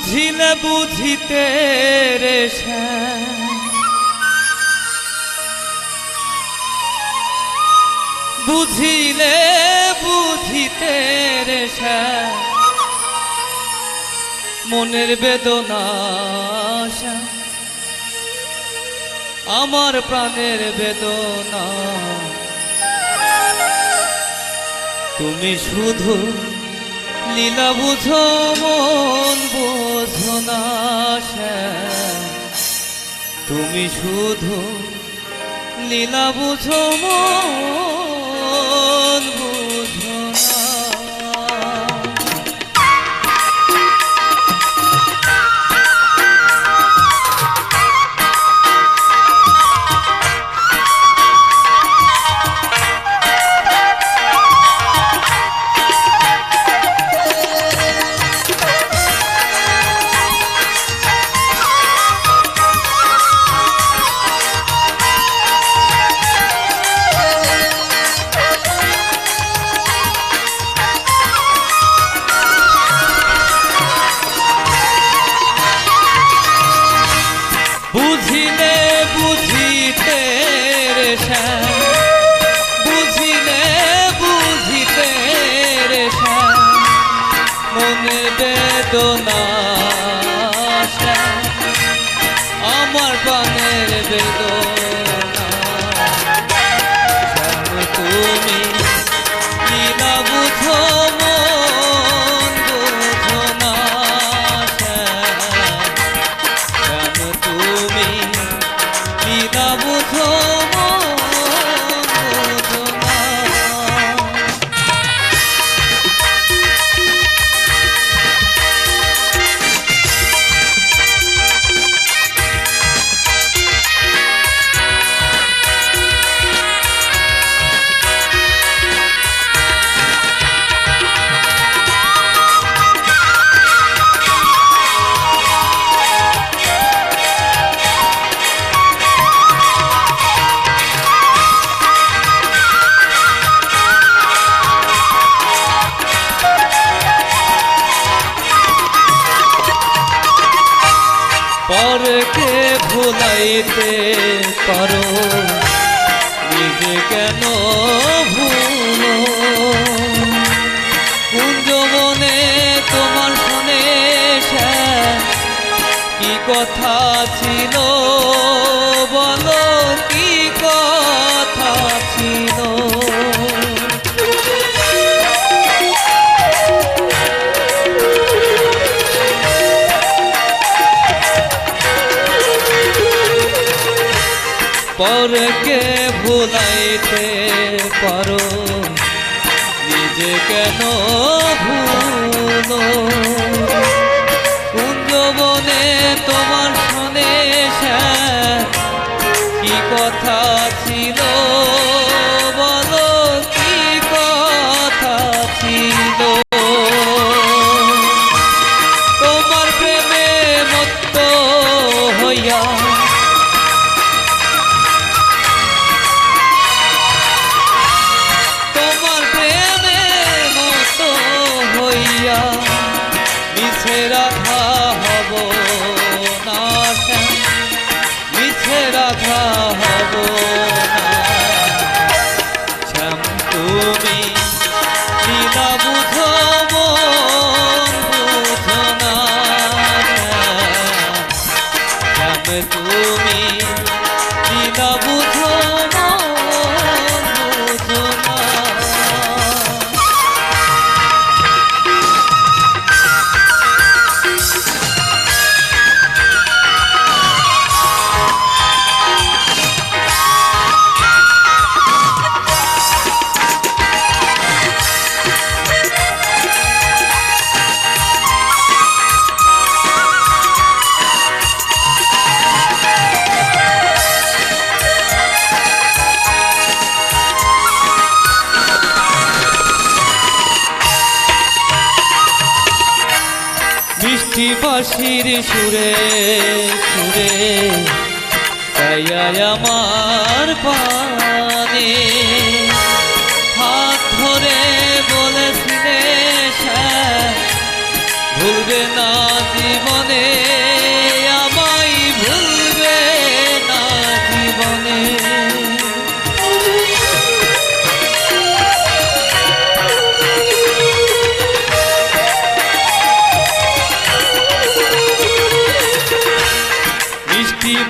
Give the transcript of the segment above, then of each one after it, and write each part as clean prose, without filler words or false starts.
বুঝিলে বুঝিতে রে বুঝিলে বুঝিতে রে মনের বেদনা আমার প্রাণের বেদনা তুমি শুধু লীলা বুঝো মন বোঝো না তুমি শুধু লীলা বুঝো মন বুঝো না। বুঝিলে বুঝিতে রে বুঝিলে বুঝিতে রে মনের বেদনা আমার প্রাণের বেদনা তুমি লীলা বুঝো মন বুঝো না তুমি লীলা বুঝো পরকে ভুলাইতে পারো নিজে কেন ভুলো কুঞ্জবনে তোমার শুনে কি কথা ছিল বলো কি কথা ছিল পরকে ভুলাইতে পারো নিজে কেন ভুলো কুঞ্জবনে তোমার শুনে কি কথা ছিল বলো কি কথা ছিল তোমার প্রেমে মত্ত হইয়া মিছে রাধা হব না মিছে রাধা হব না শ্যাম তুমি লীলা বুঝো মন বুঝো না শ্যাম তুমি লীলা বুঝো মন বুঝো না। মিষ্টি বাঁশির সুরে সুরে গাইয়া আমার পানে হাত ধরে বলেছিলে ভুলবে না জীবন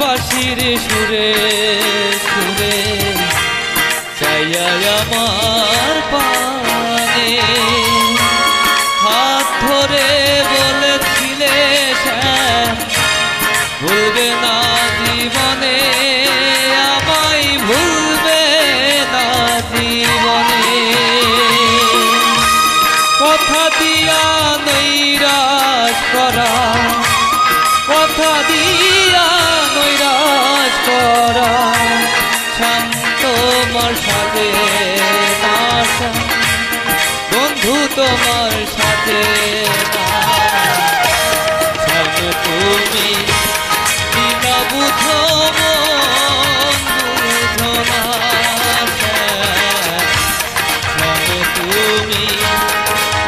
বাঁশির সুরে সুরে চাইয়া আমার পানে হাত ধরে বলেছিলে শ্যাম ভুলবে না জীবনে আমায় ভুলবে না জীবনে কথা দিয়া নৈরাশ করা কথা দিয়া নৈরাশ করা শান্ত তোমার সাথে নাশা বন্ধু তোমার সাথে সামনে তুমি বিনা বুঝো মন বুঝো না সামনে তুমি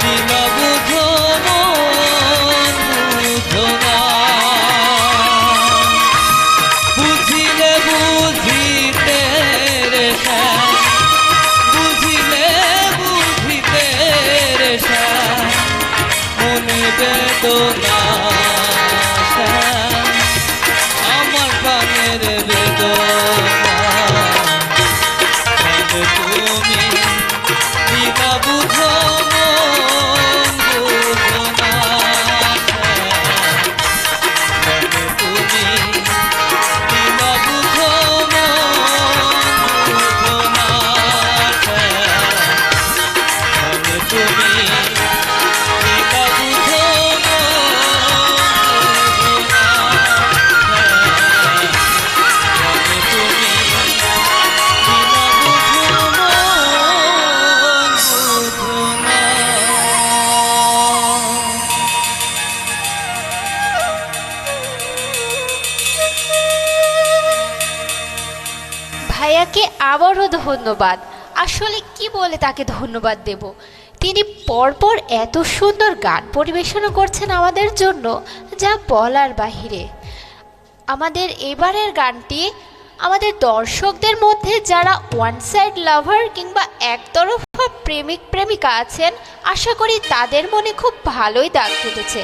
বিনা বুঝো মন বুঝো না বুঝিলে বুঝিতে রে বুঝিলে বুঝিতে রে মনে বেদনা আমার প্রাণের বেদনা তুমি বিনা বুঝো মন বুঝো না তুমি বিনা বুঝো মন বুঝো না তুমি বিনা বুঝো ভাইয়াকে আবারও ধন্যবাদ। আসলে কি বলে তাকে ধন্যবাদ দেব, তিনি পরপর এত সুন্দর গান পরিবেশনা করছেন আমাদের জন্য যা বলার বাহিরে। আমাদের এবারের গানটি আমাদের দর্শকদের মধ্যে যারা ওয়ান সাইড লাভার কিংবা একতরফা প্রেমিক প্রেমিকা আছেন আশা করি তাদের মনে খুব ভালোই দাগ কেটেছে।